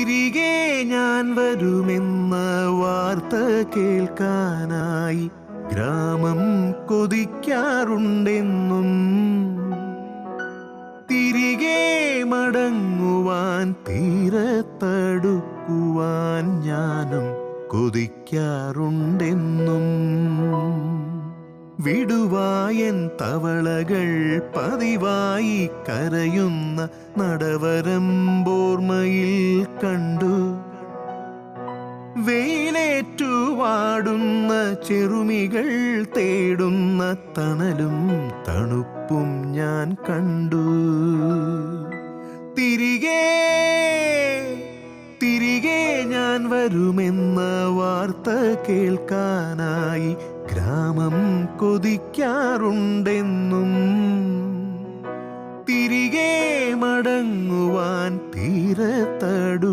തിരികെ ഞാൻ വരുമെന്ന വാർത്ത കേൾക്കാനായി ഗ്രാമം കൊതിക്കാറുണ്ടെന്നും. തിരികെ മടങ്ങുവാൻ തീരത്തടുക്കുവാൻ ഞാനും കൊതിക്കാറുണ്ടെന്നും. വിടുവായൻ തവളകൾ പതിവായി കരയുന്ന നടവരമ്പോർമയിൽ കണ്ടു. വെയിലേറ്റുവാടുന്ന ചെറുമികൾ തേടുന്ന തണലും തണുപ്പും ഞാൻ കണ്ടു. തിരികെ ഞാൻ വരുമെന്ന വാർത്ത കേൾക്കാനായി ഗ്രാമം കൊതിക്കാറുണ്ടെന്നും.